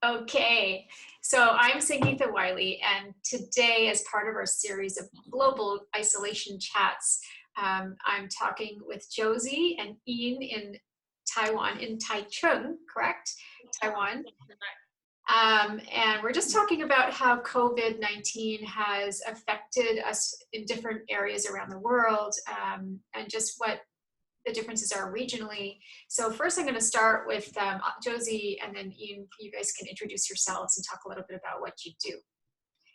Okay, so I'm Sangeeta Wylie, and today, as part of our series of global isolation chats, I'm talking with Josie and Ian in Taiwan, in Taichung, correct? Taiwan. And we're just talking about how COVID-19 has affected us in different areas around the world, and just what the differences are regionally. So first I'm going to start with Josie, and then Ian, you guys can introduce yourselves and talk a little bit about what you do.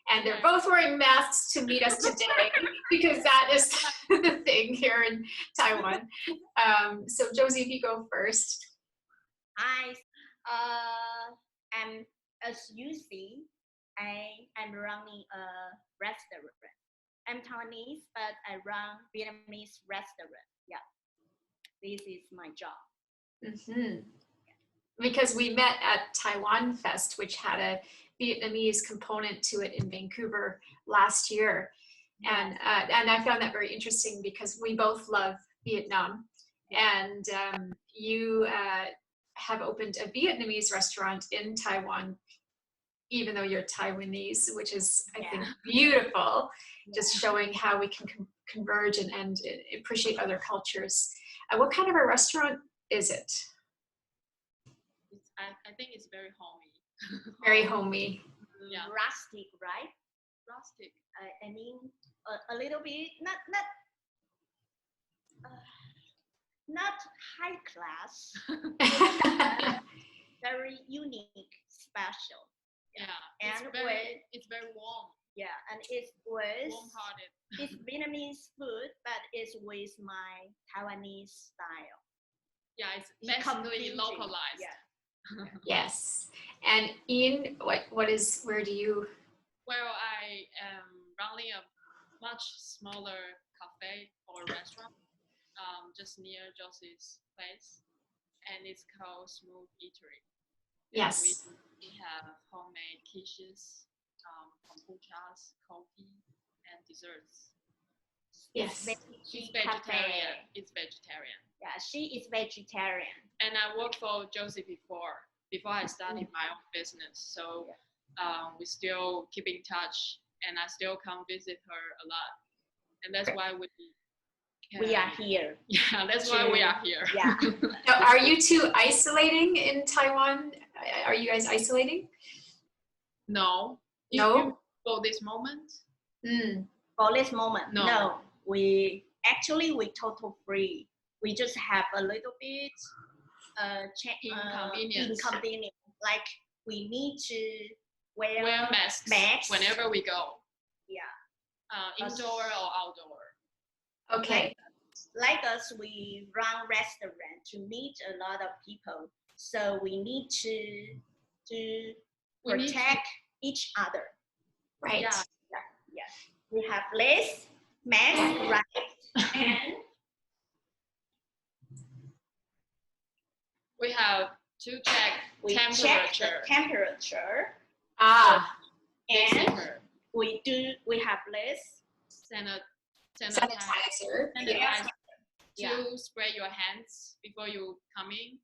And they're both wearing masks to meet us today because that is the thing here in Taiwan. So Josie, if you go first. Hi, I'm, as you see, I'm running a restaurant. I'm Taiwanese, but I run Vietnamese restaurant. Yeah. This is my job. Mm-hmm. Because we met at Taiwan Fest, which had a Vietnamese component to it in Vancouver last year. Yes. And I found that very interesting because we both love Vietnam. And you have opened a Vietnamese restaurant in Taiwan, even though you're Taiwanese, which is, I think, beautiful, just showing how we can converge and appreciate other cultures. What kind of a restaurant is it? I think it's very homey. Very homey. Yeah. Rustic, right? Rustic. I mean, a little bit, not high class. Very unique, special. Yeah, and it's very warm. Yeah, and it's with warm-hearted. It's Vietnamese food, but it's with my Taiwanese style. Yeah, it's basically localized. Yeah. Yes. And Ian, where do you? Well, I am running a much smaller cafe or restaurant, just near Josie's place, and it's called Smooth Eatery. Yes. We have homemade quiches, kombuchas, coffee, and desserts. Yes. She's vegetarian. It's vegetarian. Yeah, she is vegetarian. And I worked for Josie before I started my own business. So we still keep in touch, and I still come visit her a lot. And that's why we are here. Yeah, that's why we are here. Yeah. Now, are you two isolating in Taiwan? Are you guys isolating? No. No? For this moment? For this moment, no. We total free. We just have a little bit inconvenience. Like we need to wear masks whenever we go. Yeah. Indoor or outdoor. Okay. Like us, we run restaurant to meet a lot of people. So we need to protect each other. Right. Yeah. We have less masks, right? And we have to check temperature. And we have less sanitizer. To spray your hands before you come in.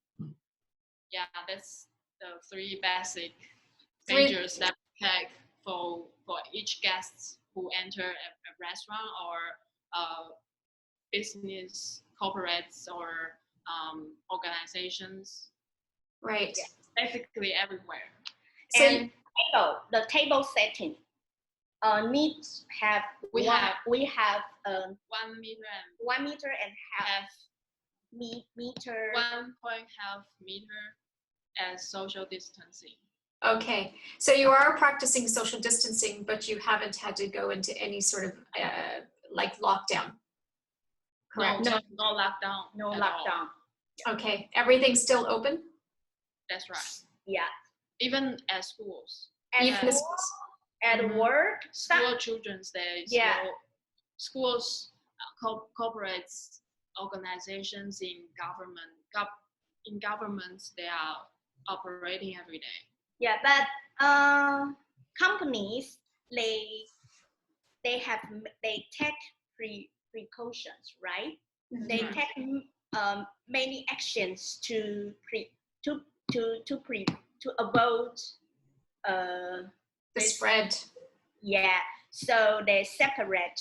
Yeah, that's the three basic measures that we take for each guest who enter a restaurant or business, corporates, or organizations. Right. Yeah, basically everywhere. So and the table setting needs have we have 1.5 meter. 1.5 meter as social distancing. Okay, so you are practicing social distancing, but you haven't had to go into any sort of like lockdown. Correct? No lockdown. No lockdown. Okay, everything's still open? That's right. Yeah. Even at schools. At work. School children's day. Yeah. Schools, corporates, organizations in governments, they are operating every day. Yeah, but companies they take precautions, right? Mm-hmm. They take many actions to to avoid The this spread. Yeah, so they separate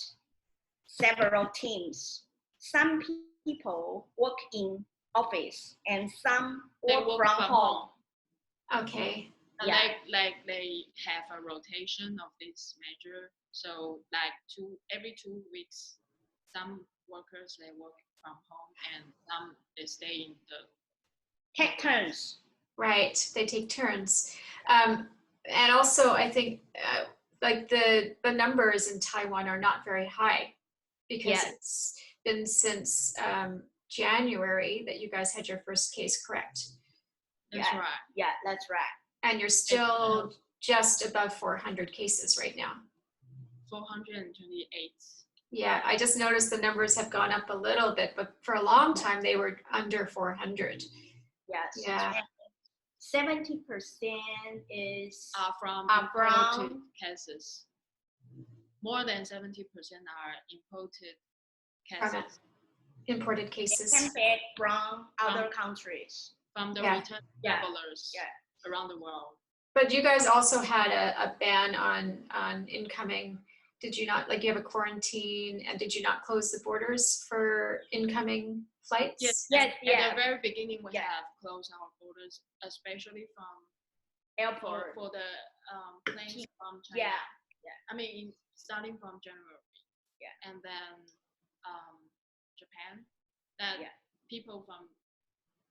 several teams. Some people work in office and some They work work from from home. Okay. And Yeah. they have a rotation of this measure. So like every 2 weeks, some workers they work from home and some they stay in the Take turns. Right. They take turns. And also, I think like the numbers in Taiwan are not very high because Yeah. it's been since January that you guys had your first case, correct? That's Yeah. right. Yeah, that's right. And you're still just above 400 cases right now. 428. Yeah, I just noticed the numbers have gone up a little bit, but for a long time they were under 400. Yes. Yeah. 70% is From Are imported from- cases. More than 70% are imported From cases imported cases. back from other countries. from the Yeah. return Yeah. travelers Yeah. around the world. But you guys also had a ban on incoming. Did you not, like you have a quarantine, and did you not close the borders for incoming flights? Yes. Yes, At the very beginning, we Yeah. have closed our borders, especially Airport. for the planes from China. Yeah. I mean, starting from January. Yeah. And then Japan. That Yeah. people from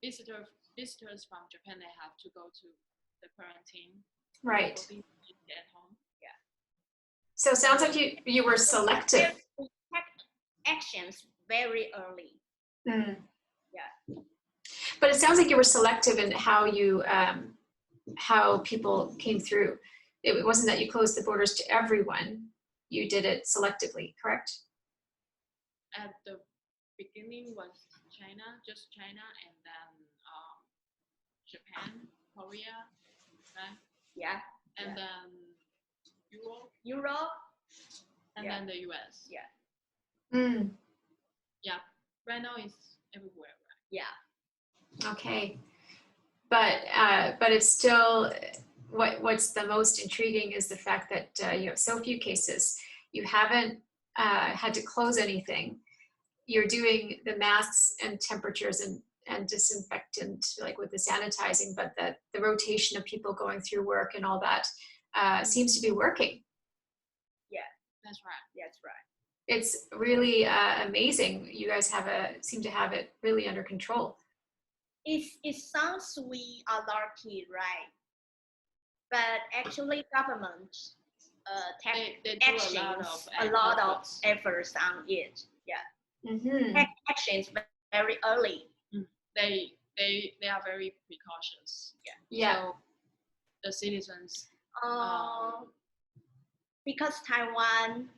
visitors from Japan, they have to go to the quarantine. Right. For being at home. So it sounds like you were selective. We take actions very early. Mm. Yeah. But it sounds like you were selective in how you how people came through. It wasn't that you closed the borders to everyone. You did it selectively, correct? At the beginning was just China, and then Japan, Korea, right? Yeah. And then Europe. and Yeah. then the US. Yeah. Mm. Yeah, right now it's everywhere. Right? Yeah. Okay. But it's still, what's the most intriguing is the fact that you have so few cases. You haven't had to close anything. You're doing the masks and temperatures and disinfectant, like with the sanitizing, but the rotation of people going through work and all that seems to be working. That's right. That's right. It's really amazing. You guys seem to have it really under control. It sounds we are lucky, right? But actually, government take They do actions, a lot of efforts on it. Yeah. Mm-hmm. Take actions very early. They are very precautious. Yeah. So the citizens. Because Taiwan,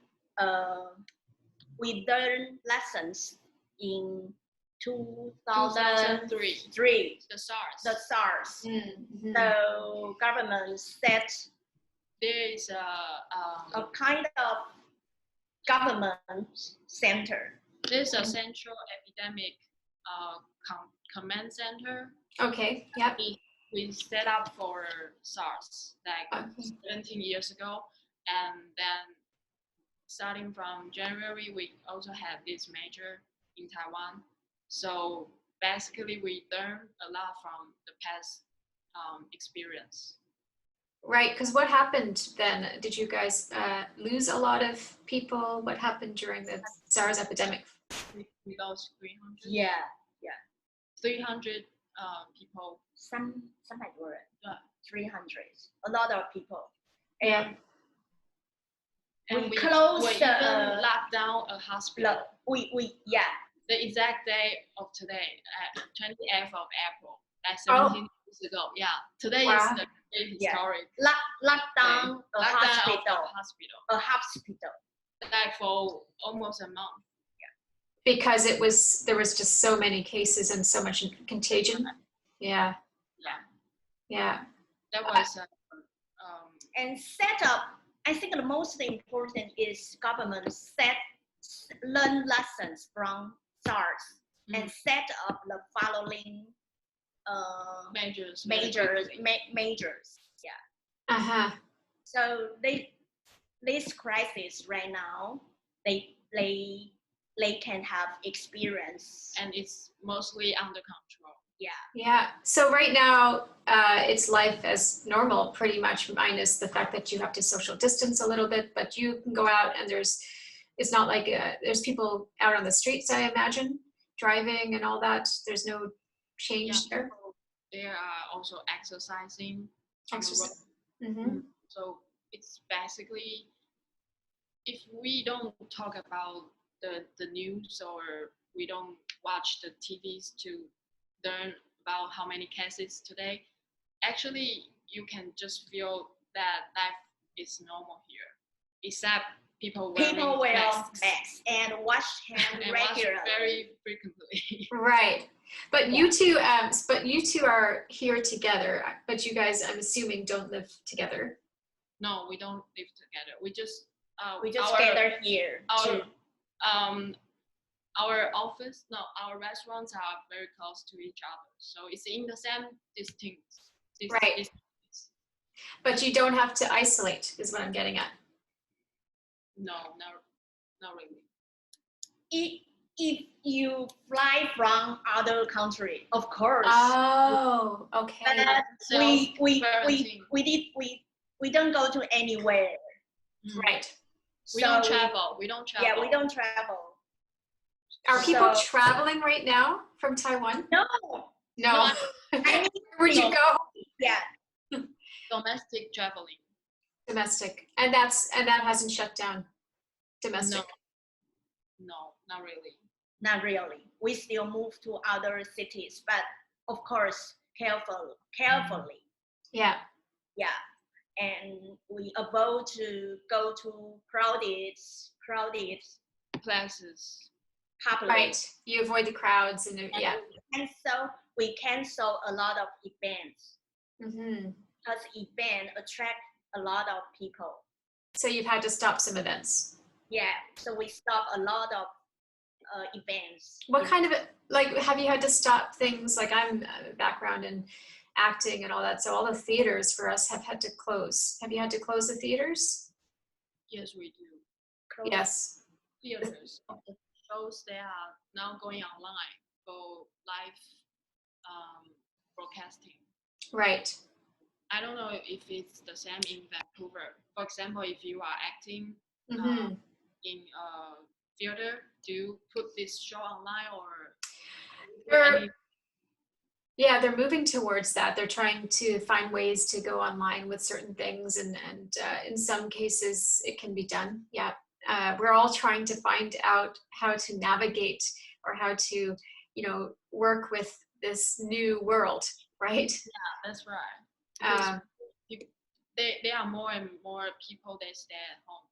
we learned lessons in 2003. The SARS. The SARS. Mm-hmm. So government set There is a kind of government center. there's a central epidemic command center. Okay. Yep. We set up for SARS like Okay. 17 years ago, and then starting from January, we also have this measure in Taiwan. So basically, we learned a lot from the past experience. Right, because what happened then? Did you guys lose a lot of people? What happened during the SARS epidemic? We lost 300. Yeah. 300 people. Some like were Yeah. 300. A lot of people. Yeah. And We we closed even locked down a hospital. The exact day of today, 28th of April, like Oh. 17 years ago. Yeah, today Wow. is the very historic. locked down a Lockdown of the hospital. hospital. A hospital. Like for almost a month. Because there was just so many cases and so much contagion. Yeah. That was And set up, I think the most important is government learn lessons from SARS and set up the following Majors. majors. Yeah. So this crisis right now, they can have experience, and it's mostly under control. Yeah. So right now, it's life as normal, pretty much, minus the fact that you have to social distance a little bit. But you can go out, and it's not like there's people out on the streets, I imagine, driving and all that. There's no change there. They are also exercising. Exercise. So it's basically, if we don't talk about the news, or we don't watch the TVs to learn about how many cases today, actually you can just feel that life is normal here, except people wear masks and wash hands regularly, very frequently. Right. But you two are here together. But you guys, I'm assuming, don't live together. No, we don't live together. We just gather here. Our office, no, our restaurants are very close to each other, so it's in the same distance. Right. But you don't have to isolate, is what I'm getting at. No, not really. If you fly from other country, of course. Oh, okay. But we don't go to anywhere. Right. We don't travel. Yeah, we don't travel. Are people traveling right now from Taiwan? No. Where'd you go? Yeah. Domestic traveling. Domestic, and that hasn't shut down. Domestic. No, not really. Not really. We still move to other cities, but of course, carefully. Yeah. Yeah. And we avoid to go to crowded places. Public. Right. You avoid the crowds and yeah. And so we cancel a lot of events. Because events attract a lot of people. So you've had to stop some events. Yeah. So we stop a lot of events. What kind of, like, have you had to stop things? Like, I'm a background in acting and all that, so all the theaters for us have had to close. Have you had to close the theaters? Yes, we do. Close. Yes. Theaters of the shows, they are now going online for live broadcasting. Right. I don't know if it's the same in Vancouver. For example, if you are acting in a theater, do you put this show online or? Yeah, they're moving towards that. They're trying to find ways to go online with certain things, and in some cases it can be done. Yeah, we're all trying to find out how to navigate or how to, work with this new world, right? Yeah, that's right. There are more and more people that stay at home,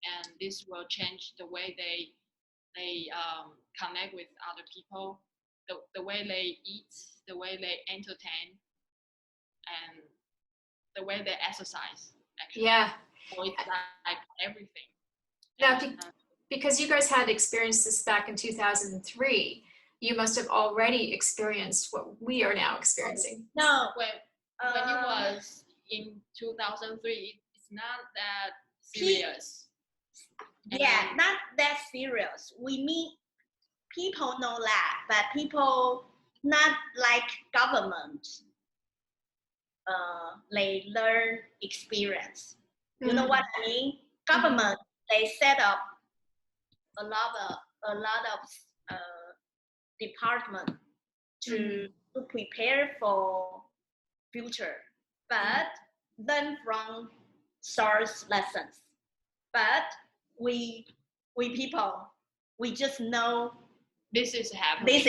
and this will change the way they connect with other people, the way they eat, the way they entertain, and the way they exercise, actually. Yeah. So it's like everything. Now, because you guys had experienced this back in 2003, you must have already experienced what we are now experiencing. No. When it was in 2003, it's not that serious. Yeah, not that serious. We meet people know that, but people not like government. They learn experience. You know what I mean? Government, they set up a lot of department to prepare for future, but learn from SARS lessons. But we people, we just know this is happening.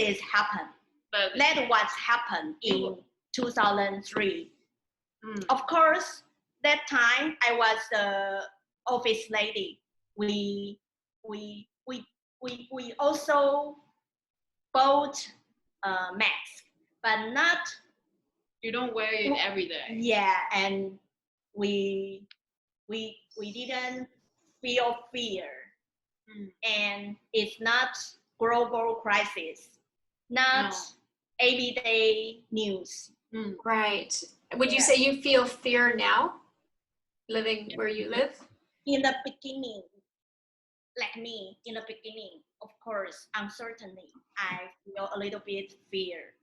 But that's what's happened in 2003. Of course, that time I was the office lady. We also bought masks, but not. You don't wear it every day. Yeah, and we didn't feel fear, and it's not global crisis, not everyday news. Right. Would you say you feel fear now, living where you live? In the beginning, like me, in the beginning, of course, uncertainty, I feel a little bit fear.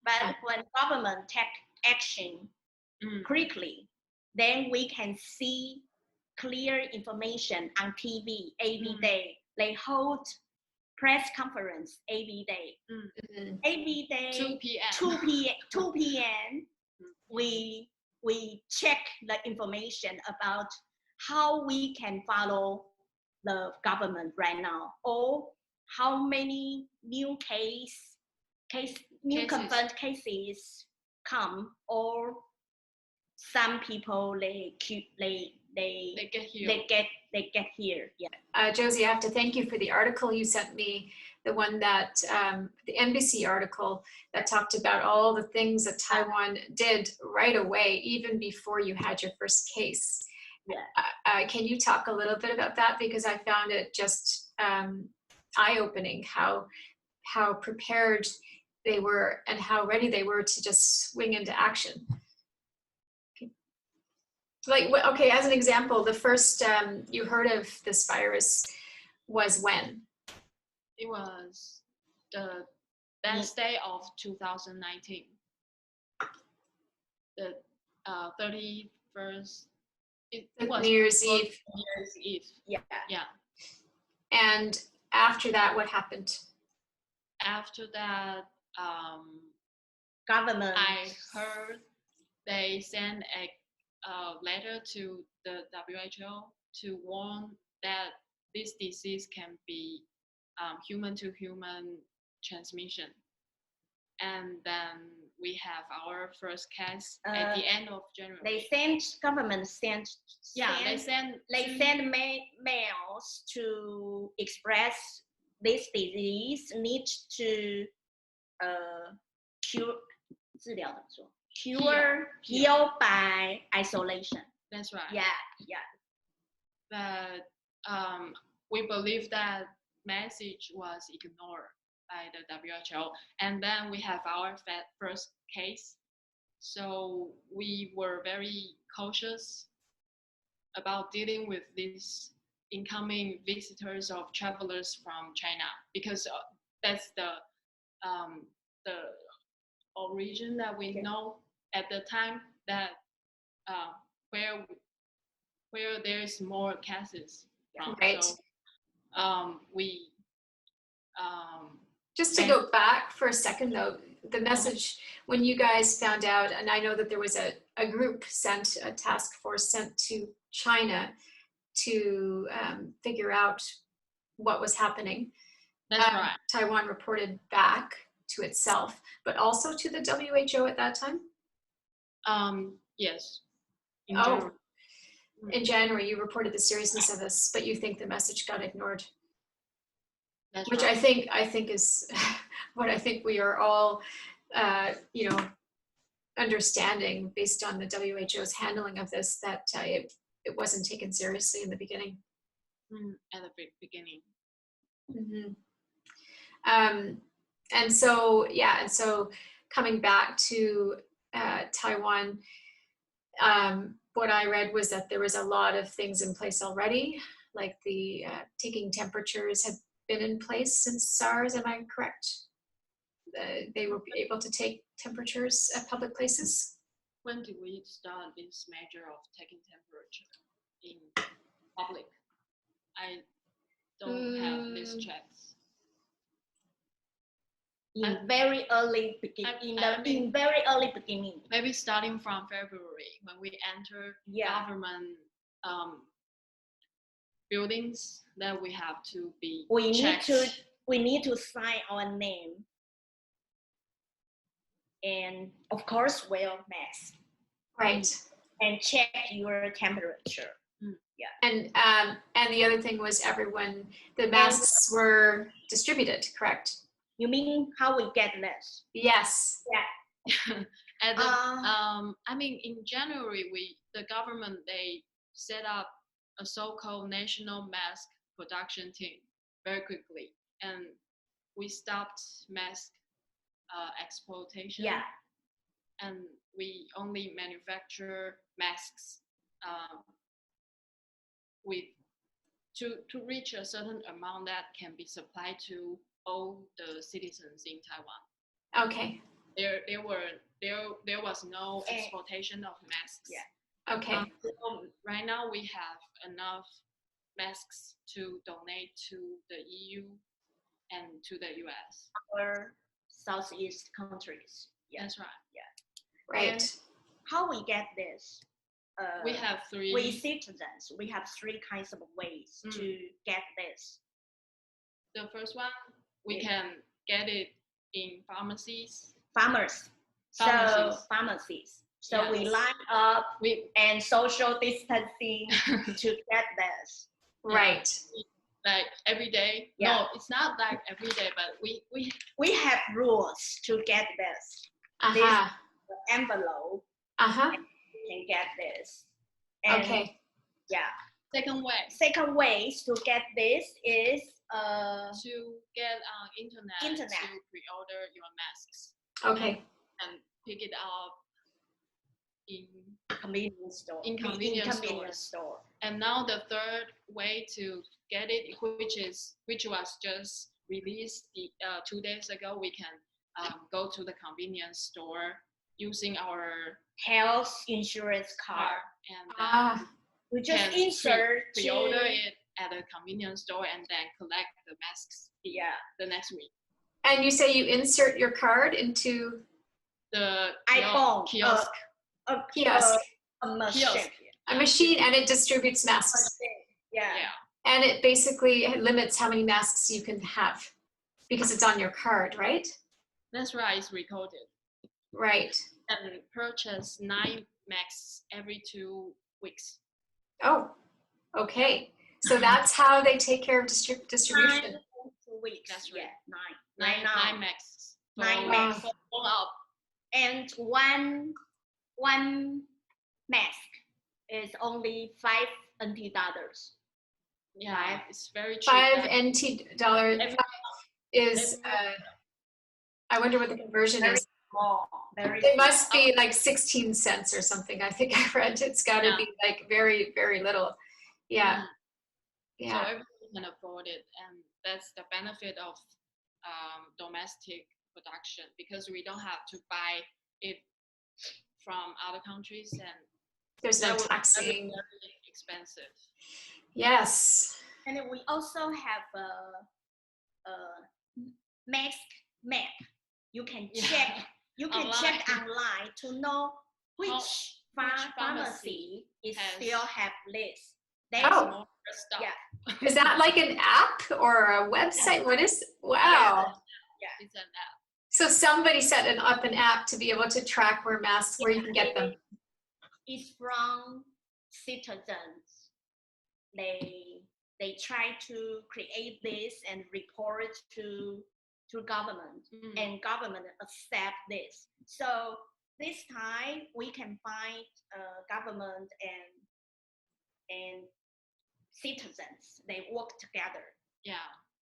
But when government take action quickly, then we can see clear information on TV every day. They hold press conference every day. Every day, 2 p.m. 2 p.m. we check the information about how we can follow the government right now, or how many new confirmed cases come, or some people they get here. Yeah. Josie, I have to thank you for the article you sent me, the one that the NBC article that talked about all the things that Taiwan did right away, even before you had your first case. Yeah. Can you talk a little bit about that? Because I found it just eye-opening how prepared they were and how ready they were to just swing into action. Like, okay, as an example, the first you heard of this virus was when? It was the best day of 2019. The 31st. It was New Year's Eve. New Year's Eve. Yeah. And after that, what happened? After that, Government. I heard they sent a letter to the WHO to warn that this disease can be human-to-human transmission. And then we have our first case at the end of January. Government sent mails to express this disease needs to heal by isolation. That's right. Yeah. But we believe that message was ignored by the WHO, and then we have our first case. So we were very cautious about dealing with these incoming visitors of travelers from China, because that's the origin that we know at the time, that where there's more cases from. Right. So we just to go back for a second though, the message when you guys found out, and I know that there was a group sent, a task force sent to China to figure out what was happening. That's right. Taiwan reported back to itself, but also to the WHO at that time? Yes. In January, you reported the seriousness of this, but you think the message got ignored. That's which right. I think is what I think we are all, understanding based on the WHO's handling of this, that it wasn't taken seriously in the beginning. At the beginning. Mm-hmm. And so coming back to Taiwan, what I read was that there was a lot of things in place already, like the taking temperatures had been in place since SARS. Am I correct? They were able to take temperatures at public places. When did we start this measure of taking temperature in public? I don't have these checks. In very early beginning. Maybe starting from February, when we enter government buildings, that we have to be checked. We need to sign our name, and of course wear mask. Right. And check your temperature. Yeah. And the other thing was the masks were distributed, correct? You mean how we get this? Yes. Yeah. In January, the government, they set up a so-called national mask production team very quickly, and we stopped mask exploitation. Yeah. And we only manufacture masks with to reach a certain amount that can be supplied to all the citizens in Taiwan. Okay. There was no exploitation of masks. Yeah. Okay. So right now we have enough masks to donate to the EU and to the US. Our Southeast countries. Yeah. That's right. Right. And how we get this? We have three. We citizens, we have three kinds of ways to get this. The first one, we can get it in pharmacies. Pharmacies. So Yes. we line up and social distancing to get this. Right. Like every day. Yeah. No, it's not like every day, but We have rules to get this. Uh-huh. The envelope Uh-huh. can get this. And Okay. yeah. second way to get this is to get on internet to pre-order your masks Okay. and pick it up in convenience store. convenience store. And now the third way to get it, which was just released 2 days ago, we can go to the convenience store using our health insurance card. And we just insert pre-order it at a convenience store and then collect the masks the next week. And you say you insert your card into the iPhone kiosk. A machine. A machine, and it distributes masks. Yeah. And it basically limits how many masks you can have because it's on your card, right? That's right, it's recorded. Right. And purchase 9 masks every 2 weeks. Oh, okay. So that's how they take care of distribution. 9 weeks. That's right. Yeah, 9 masks. 9 masks. Full up. And one mask is only $5 NT. Yeah, it's very cheap. 5 NT dollars is, I wonder what the conversion is. Small, It must be like 16 cents or something. I think I read it's got to be like very, very little. Yeah. So everyone can afford it, and that's the benefit of domestic production, because we don't have to buy it from other countries, and there's no taxing. Very expensive. Yes. And then we also have a mask map. You can check. You can check online to know which pharmacy is still have this. More stuff. Yeah. Is that like an app or a website? What is? Wow. Yeah. It's an app. So somebody set up an app to be able to track where you can get them. It's from citizens. They try to create this and report to government, and government accept this. So this time we can find government and citizens. They work together. Yeah.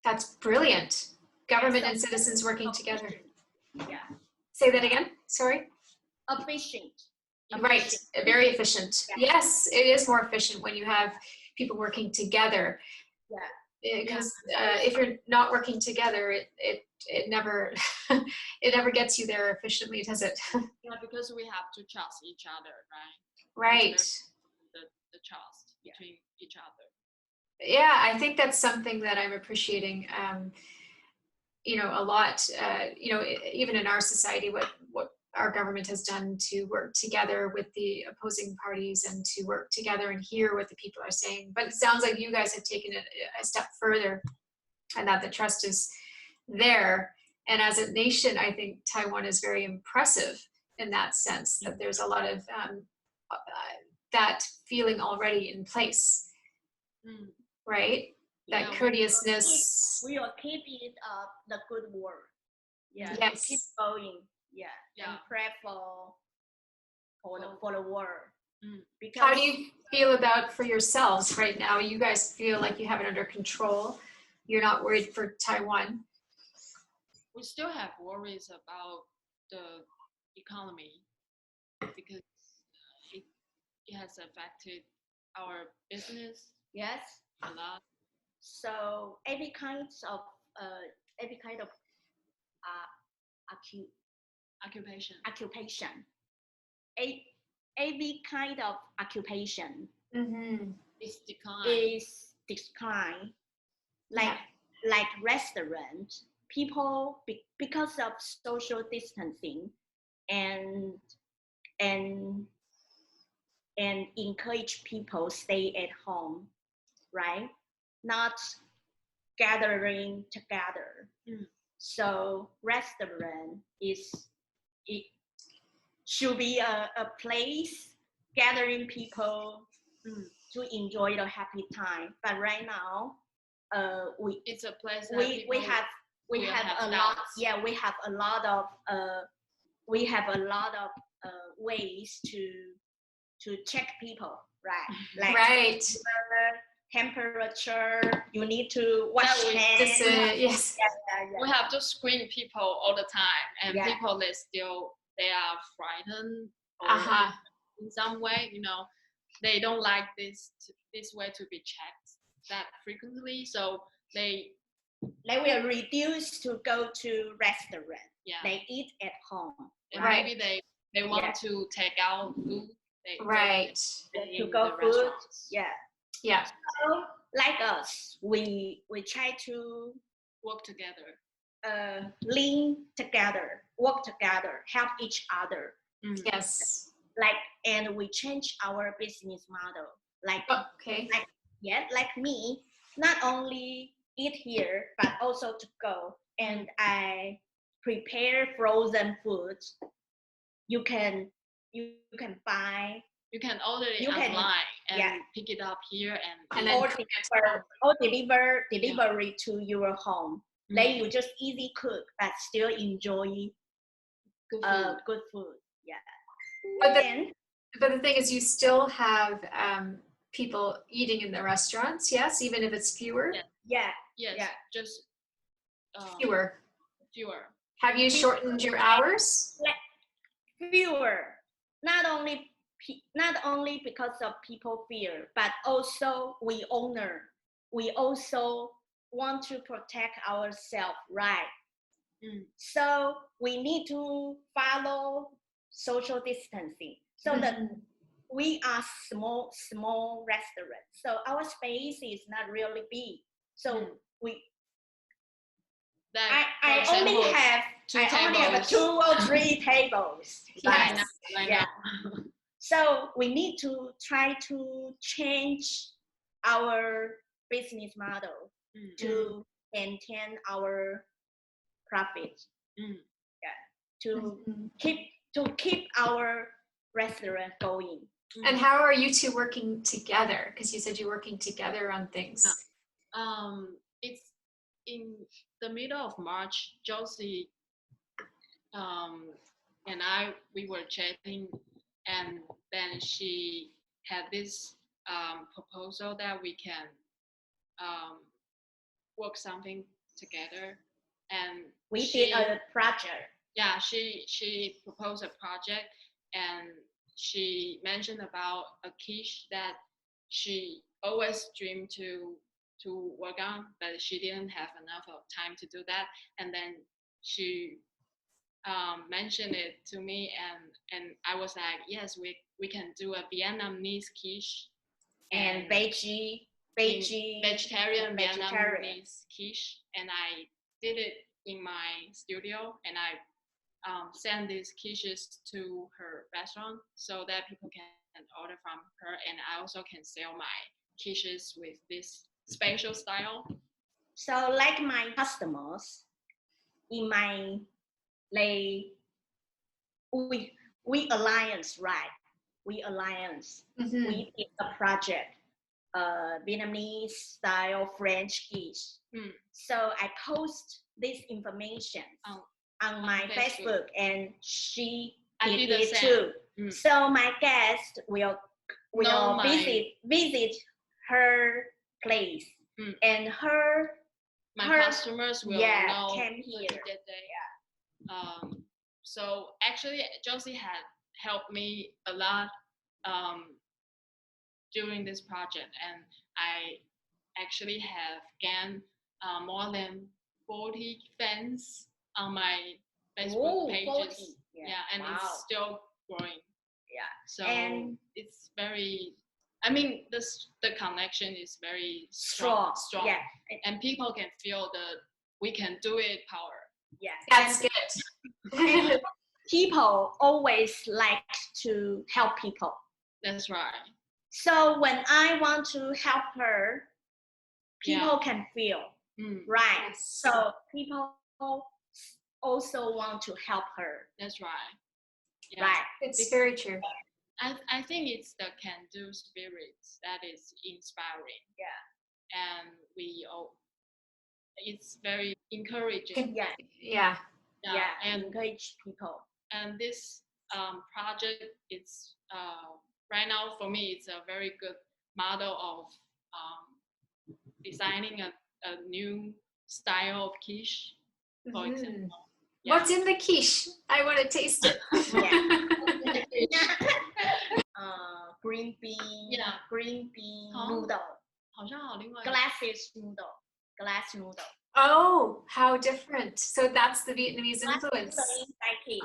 That's brilliant. Government and citizens working together. Yeah. Say that again. Sorry. Efficient. Right. Very efficient. Yeah. Yes, it is more efficient when you have people working together. Yeah. Because if you're not working together, it never it never gets you there efficiently, does it? Yeah, because we have to trust each other, right? Right. The trust between each other. Yeah, I think that's something that I'm appreciating. A lot. Even in our society, what our government has done to work together with the opposing parties and to work together and hear what the people are saying. But it sounds like you guys have taken it a step further, and that the trust is there. And as a nation, I think Taiwan is very impressive in that sense, that there's a lot of that feeling already in place, right? That courteousness. We will keep it up, the good work. Yeah. Yes. Keep going. Yeah. Yeah. And pray for the world. Because How do you feel about for yourselves right now? You guys feel like you have it under control. You're not worried for Taiwan. we still have worries about the economy because it has affected our business Yes. a lot. So every kind of Occupation occupation, every kind of occupation is decline. is decline. Like restaurant, people because of social distancing and encourage people stay at home, right? Not gathering together. So restaurant it should be a place gathering people to enjoy the happy time. But right now, it's a place that we have a lot. Yeah, we have a lot of ways to check people, right? Like right. Temperature. You need to wash hands. Yes. We have to screen people all the time, and people they are frightened or in some way, they don't like this way to be checked that frequently, so they will reduce to go to restaurant. Yeah, they eat at home, and maybe they want to take out food. To go food. Yeah. So like us, we try to work together, link together, work together, help each other. Yes. And we change our business model. Like me, not only eat here, but also to go. And I prepare frozen foods. You can buy. You can order it online and pick it up here and delivery to your home. Then you just easy cook, but still enjoy good food. Yeah. But the thing is, you still have people eating in the restaurants, yes, even if it's fewer. Just fewer. Have you shortened your hours? Fewer, not only because of people fear, but also we also want to protect ourselves, right? So we need to follow social distancing. So that we are small restaurants. So our space is not really big. So I only have 2 or 3 tables. Yes. So we need to try to change our business model to maintain our profit. To keep our restaurant going. And how are you two working together? Because you said you're working together on things. It's in the middle of March. Josie and we were chatting, and then she had this proposal that we can work something together, and we did a project. Yeah, she proposed a project, and she mentioned about a quiche that she always dreamed to work on, but she didn't have enough of time to do that. And then she mentioned it to me, and I was like, yes, we can do a Vietnamese quiche and vegetarian Vietnamese quiche, and I did it in my studio, and I send these quiches to her restaurant so that people can order from her, and I also can sell my quiches with this special style. So like my customers in my we alliance, right? We alliance. We did a project, Vietnamese style French quiche. So I post this information on my Facebook, and she did it too. So my guest will visit her place, and her my Her- customers will yeah, know came here. that they. So actually, Josie had helped me a lot during this project, and I actually have gained more than 40 fans on my Facebook pages. 40. Yeah, and wow. it's still growing. Yeah. So And it's very, I mean, the connection is very strong. Yeah. And people can feel we can do it power. Yeah. That's and, good. and people always like to help people. That's right. So when I want to help her, people can feel, right? Yes. So people also want to help her. That's right. Yeah. Right. It's very true. I think it's the can-do spirit that is inspiring. Yeah. And it's very encouraging. Yeah. Yeah. And encourage people. And this project, it's right now for me, it's a very good model of designing a new style of quiche, for example. Yeah. What's in the quiche? I want to taste it. Green bean, green bean noodle. 好像有另外 glass noodle. Oh, how different. So that's the Vietnamese influence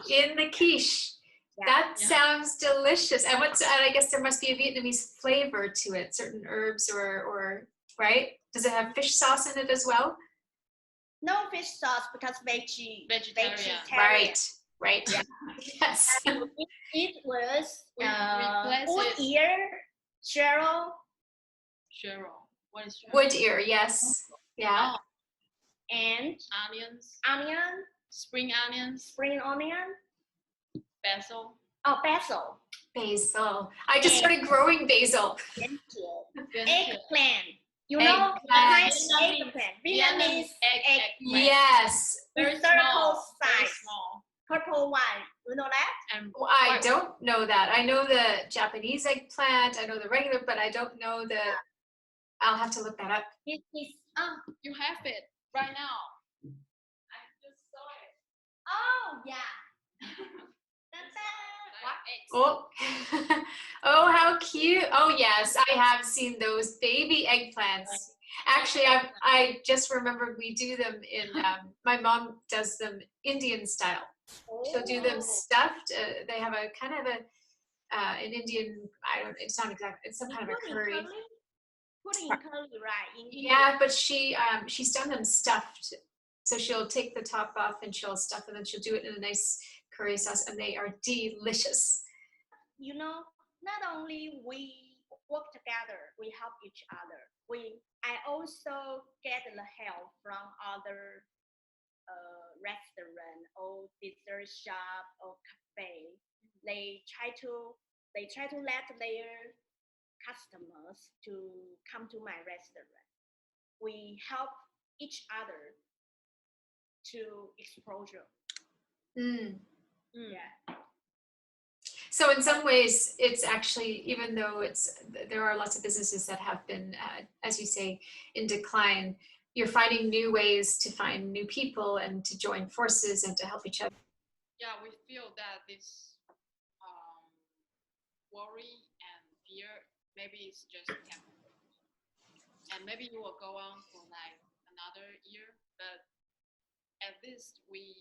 in the quiche. That sounds delicious. And I guess there must be a Vietnamese flavor to it, certain herbs or right? Does it have fish sauce in it as well? No fish sauce because vegetarian. Right. Yeah. Yes. It was wood ear, Cheryl. What is Cheryl? Wood ear, yes. Yeah. Oh. And onion, spring onion, basil. Oh, basil. I just started growing basil. Eggplant. You know, eggplant. Vietnamese eggplant. Yes. Very circle size. Very small. Purple one. You know that? And I don't know that. I know the Japanese eggplant. I know the regular, but I don't know the. I'll have to look that up. It is. You have it right now. I just saw it. Oh yeah. Oh, oh, how cute! Oh yes, I have seen those baby eggplants. Actually, I just remembered we do them in. My mom does them Indian style. She'll do them stuffed. They have a kind of an Indian. It's not exactly. It's some kind of a curry. Pudding curry, right? Yeah, but she's done them stuffed. So she'll take the top off and she'll stuff them, and she'll do it in a nice curry sauce, and they are delicious. You know, not only we work together, we help each other. I also get the help from other restaurant or dessert shop or cafe. They try to let their customers to come to my restaurant. We help each other to exposure. Yeah. So in some ways, it's actually, even though there are lots of businesses that have been, as you say, in decline, you're finding new ways to find new people and to join forces and to help each other. Yeah, we feel that this worry and fear, maybe it's just temporary. And maybe it will go on for like another year, but at least we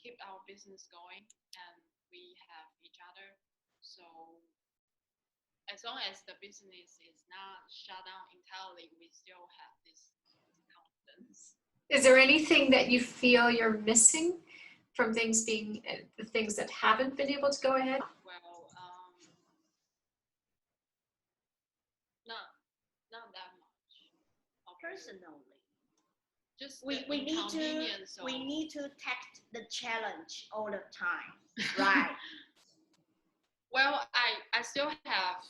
keep our business going and we have each other. So as long as the business is not shut down entirely, we still have this confidence. Is there anything that you feel you're missing from things being the things that haven't been able to go ahead? Well, not that much. Personally, just we need to take the challenge all the time, right? Well, I still have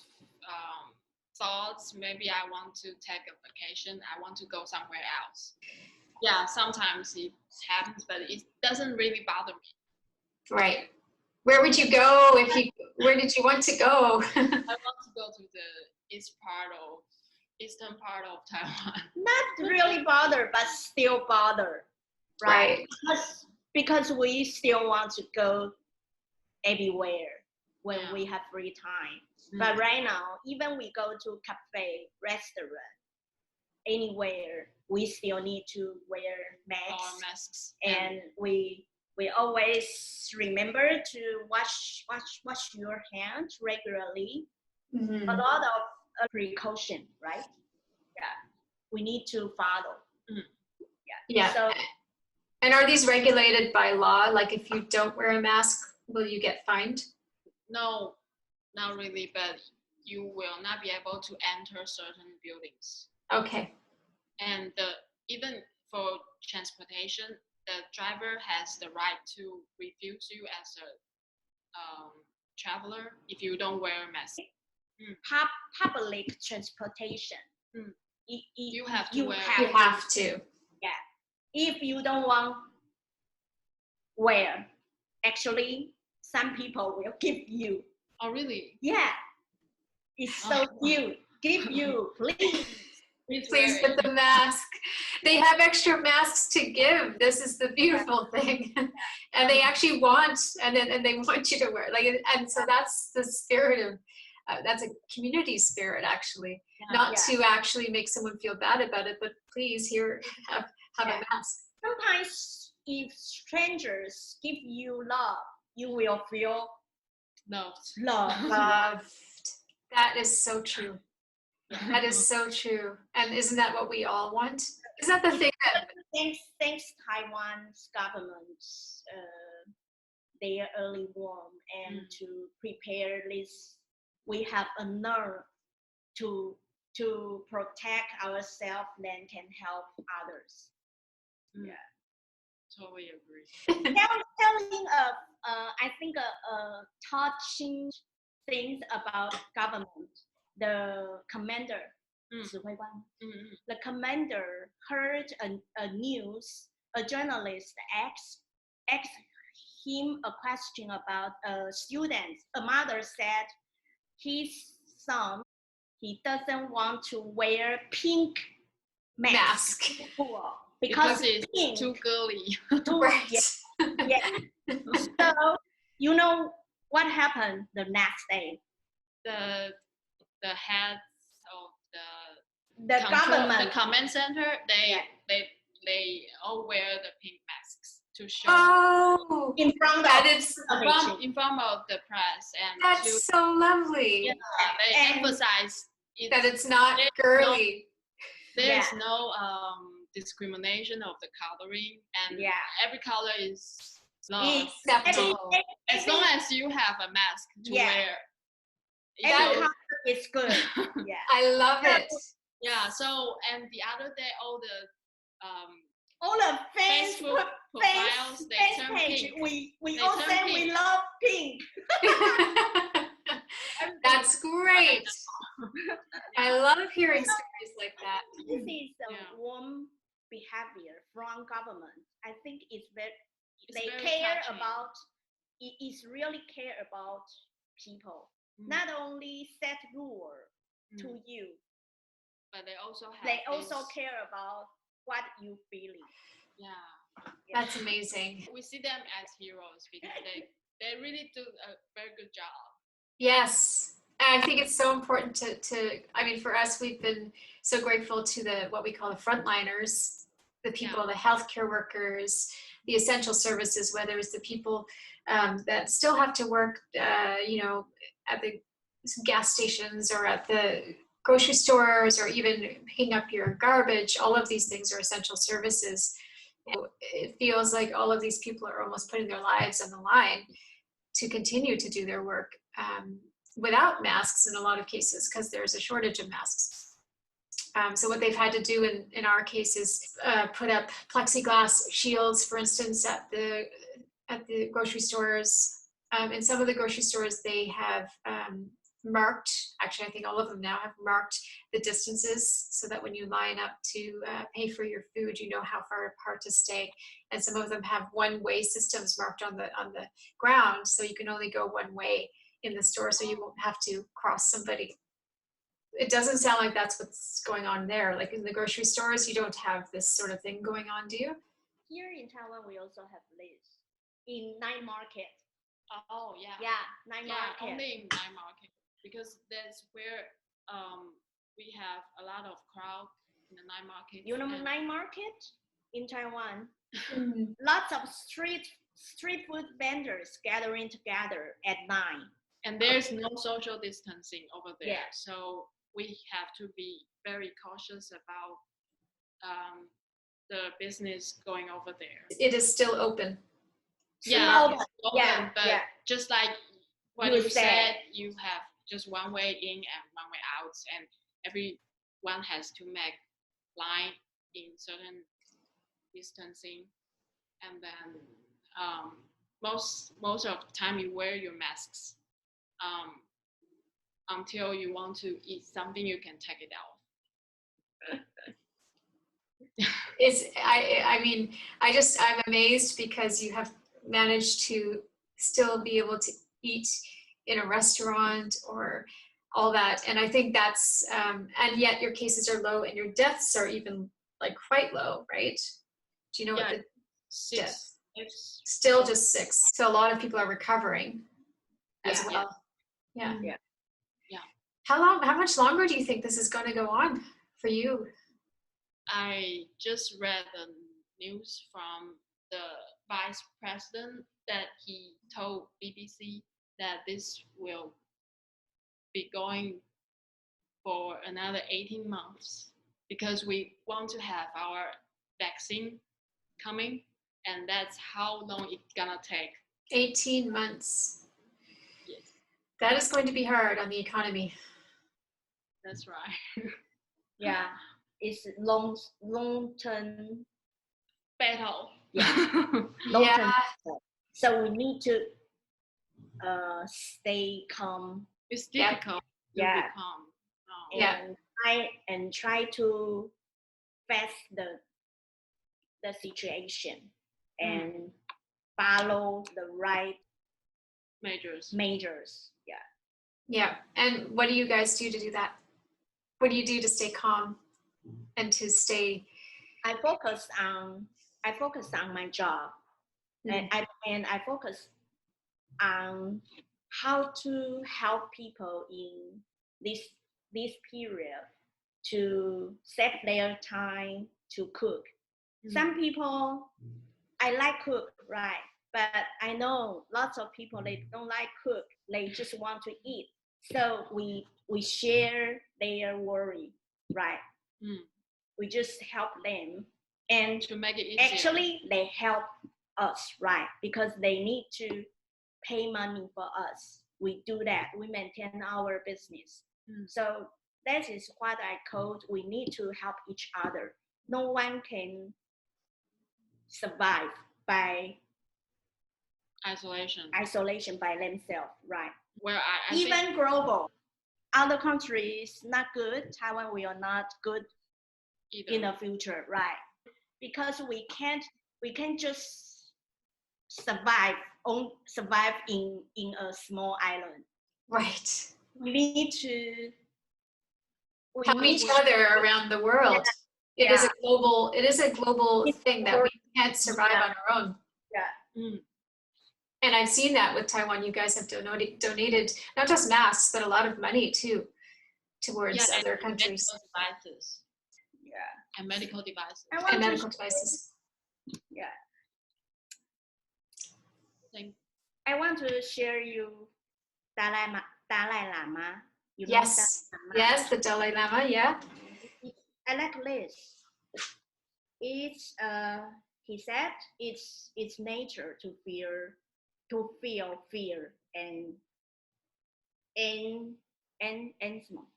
thoughts. Maybe I want to take a vacation. I want to go somewhere else. Yeah, sometimes it happens, but it doesn't really bother me. Right. Where would you go where did you want to go? I want to go to the east part of eastern part of Taiwan. Not really bother, but still bother, right? Because we still want to go everywhere when we have free time. But right now, even we go to cafe, restaurant, anywhere, we still need to wear masks. And we always remember to wash your hands regularly. A lot of precaution, right? Yeah, we need to follow. Yeah. So, and are these regulated by law? Like if you don't wear a mask, will you get fined? No, not really, but you will not be able to enter certain buildings. Okay. And even for transportation, the driver has the right to refuse you as a traveler if you don't wear a mask. Public transportation. You have to You have to. Yeah. If you don't want wear, actually, some people will give you. Oh, really? Yeah. It's so cute. Give you, please. Please put the mask. They have extra masks to give. This is the beautiful thing. And they actually want, and they want you to wear. And so that's the spirit of, that's a community spirit, actually. Not to actually make someone feel bad about it, but please, here, have a mask. Sometimes if strangers give you love, you will feel loved. That is so true. That is so true. And isn't that what we all want? Is that the thing that... Thanks Taiwan's government, they are early warm and to prepare this. We have a nerve to protect ourselves, then can help others. Yeah. Totally agree. Telling I think touching things about government. The commander, the commander heard a news. A journalist asked him a question about a student. A mother said his son, he doesn't want to wear pink mask. Because it's pink. Too girly. So you know what happened the next day? The heads of the government, the command center, they all wear the pink masks to show in front of the press, and that's so lovely. They emphasize that it's not girly. There's no discrimination of the coloring, and every color is acceptable as long as you have a mask to wear. Every color is good. I love it. Yeah. So, and the other day, all the Facebook profiles, they turn page. Pink. We all say we love pink. That's great. I love hearing stories like that. This is a warm behavior from government. I think it's they care touching. About. It is really care about people. Not only set rule to you, but they also care about what you feeling. Yeah, that's amazing. We see them as heroes because they really do a very good job. Yes, and I think it's so important to I mean, for us, we've been so grateful to what we call the frontliners, the people, the healthcare workers, the essential services, whether it's the people that still have to work, at the gas stations or at the grocery stores, or even picking up your garbage. All of these things are essential services. It feels like all of these people are almost putting their lives on the line to continue to do their work without masks in a lot of cases, because there's a shortage of masks. So what they've had to do in our case is put up plexiglass shields, for instance, at the grocery stores. In some of the grocery stores, they have marked, actually I think all of them now have marked the distances, so that when you line up to pay for your food, you know how far apart to stay. And some of them have one-way systems marked on the ground, so you can only go one way in the store, so you won't have to cross somebody. it doesn't sound like that's what's going on there. Like in the grocery stores, you don't have this sort of thing going on, do you? Here in Taiwan, we also have this in night market. Oh yeah. Yeah, night Yeah, market. only in night market because that's where we have a lot of crowd in the night market. You know, and night market in Taiwan, Mhm. lots of street food vendors gathering together at night. And there's no social distancing over there, Yeah. so we have to be very cautious about the business going over there. It is still open. Yeah, Open. it's open, Yeah, but yeah. just like what You you said. said, you have just one way in and one way out, and everyone has to make line in certain distancing, and then most of the time you wear your masks until you want to eat something, you can take it out. I mean, I'm amazed because you have managed to still be able to eat in a restaurant or all that. And I think that's, and yet your cases are low and your deaths are even like quite low, right? Do you know what the 6. deaths? It's Still just 6. So a lot of people are recovering as Yeah. well. Yeah. Yeah. Yeah. How much longer do you think this is going to go on for you? I just read the news from the vice president that he told BBC that this will be going for another 18 months because we want to have our vaccine coming, and that's how long it's gonna take. 18 months. Yes, That is going to be hard on the economy. that's right. Yeah, it's long-term Battle. Yeah. Yeah. So we need to stay calm. It's difficult to Yeah. be calm. Oh. Yeah. and try to face the situation and follow the right Measures. Yeah. Yeah. And what do you guys do to do that? What do you do to stay calm and to stay? I focus on my job, and I focus on how to help people in this period to save their time to cook. Some people I like cook, right? But I know lots of people they don't like cook. They just want to eat. So we share their worry, right? We just help them, and to make it easier. Actually, they help us, right? Because they need to pay money for us. We do that. We maintain our business. So that is what I called we need to help each other. No one can survive by isolation by themselves, right? Well, I Even think global, other countries not good. Taiwan will not good either. in the future, right? Because we can't just survive in a small island. Right. We need to Help each other around the world. It is a global thing that we can't survive on our own. Yeah. And I've seen that with Taiwan. You guys have donated not just masks, but a lot of money too towards other countries. Medical devices. Yeah. And medical devices. And medical devices. Yeah. I want to share you Dalai Lama. You know yes. Dalai Lama? Yes, the Dalai Lama, yeah. I like this. It's he said it's nature to feel fear and 什么？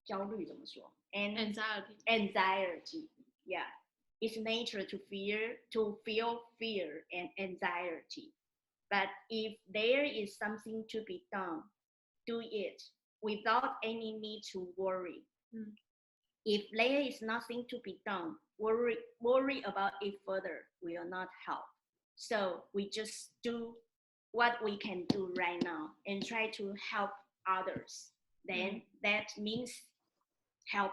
焦虑怎么说？ anxiety. Yeah, it's nature to feel fear and anxiety. But if there is something to be done, do it without any need to worry. If there is nothing to be done, worry about it further will not help. So we just do what we can do right now and try to help others. then that means help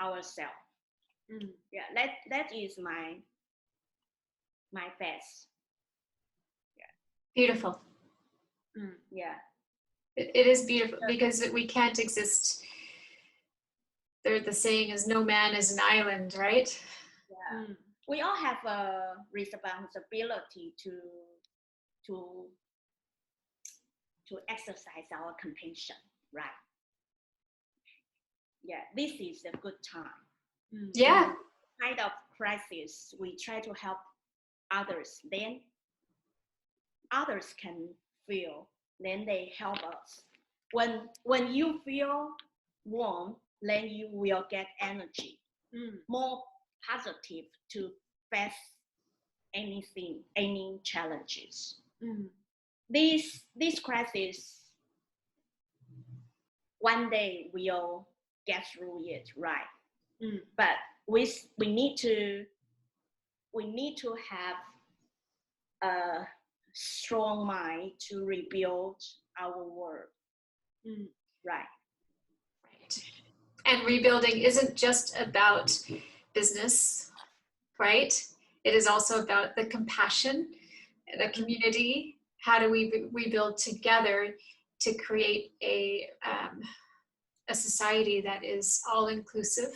ourselves. Yeah, that is my best. Beautiful. Yeah. It is beautiful because we can't exist. The saying is no man is an island, right? Yeah. We all have a responsibility to exercise our compassion, right? Yeah, this is a good time. Yeah. Kind of crisis, we try to help others, then others can feel, then they help us. When you feel warm, then you will get energy, more positive to face anything, any challenges. This crisis, one day we'll get through it, right? But we need to have a strong mind to rebuild our world. Right. And rebuilding isn't just about business, right? It is also about the compassion, the community. How do we rebuild together to create a society that is all inclusive,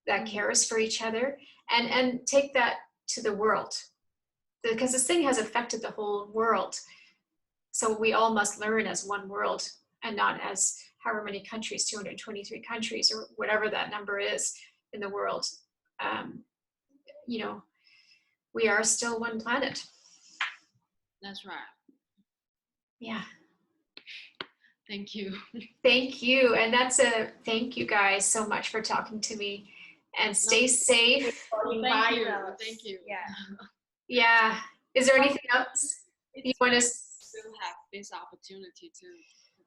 that cares for each other, and take that to the world? Because this thing has affected the whole world. So we all must learn as one world and not as however many countries, 223 countries or whatever that number is in the world. You know, we are still one planet. That's right. Yeah. Thank you. Thank you. And that's a thank you guys so much for talking to me, and stay safe. Thank you. Thank you. Yeah. Is there anything else you want to still have this opportunity to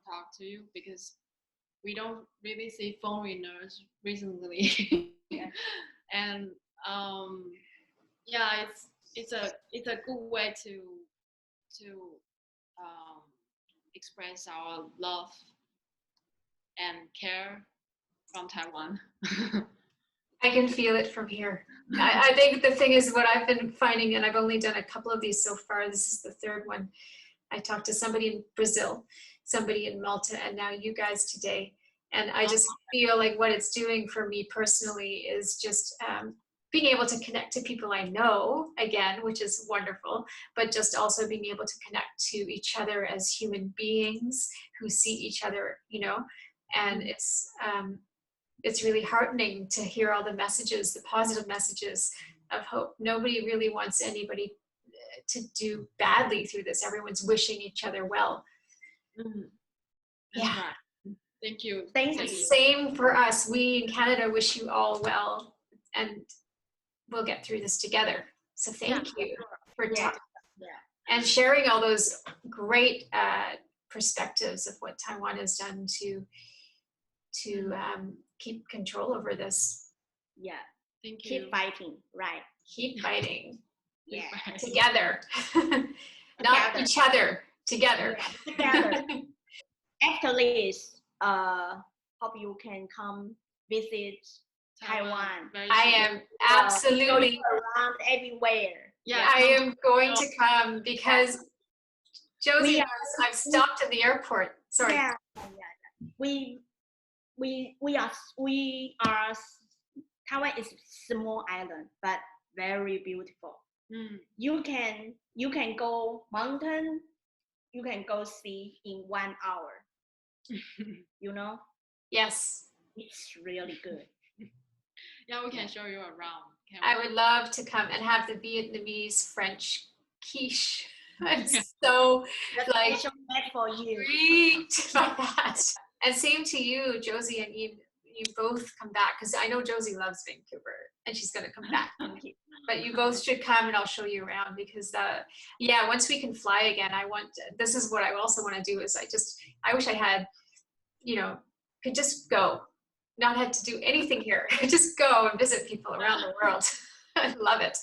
talk to you, because we don't really see foreigners recently. And yeah, it's a good way to express our love and care from Taiwan. I can feel it from here. I think the thing is, what I've been finding, and I've only done a couple of these so far, this is the third one. I talked to somebody in Brazil, somebody in Malta, and now you guys today. And I just feel like what it's doing for me personally is just being able to connect to people I know again, which is wonderful, but just also being able to connect to each other as human beings who see each other, you know, and it's really heartening to hear all the messages, the positive messages of hope. Nobody really wants anybody to do badly through this. Everyone's wishing each other well. That's right. Thank you. Thank you. Same for us. We in Canada wish you all well, and we'll get through this together. So thank you for talking and sharing all those great perspectives of what Taiwan has done to keep control over this. Yeah. Thank you. Keep fighting, right? Keep fighting. Yeah. Together. Not each other. Together. Yeah, together. Actually, hope you can come visit Taiwan. I am absolutely around everywhere. Yeah, I am going to come because Josie knows I've stopped at the airport. Sorry. Yeah. We are Taiwan is a small island, but very beautiful. You can go mountain, you can go sea in 1 hour. You know? Yes. It's really good. Yeah, we can show you around. I would love to come and have the Vietnamese French quiche. I'm so like for you. freaked by that. And same to you, Josie, and you both come back, because I know Josie loves Vancouver and she's going to come back. But you both should come and I'll show you around, because once we can fly again, this is what I also want to do is I wish I had, could just go, not had to do anything here, just go and visit people around the world. I love it.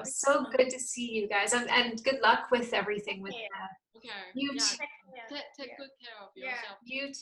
So good to see you guys, and good luck with everything with Yeah. Okay. you Yeah. too. Take care. Take good care of yourself. You too.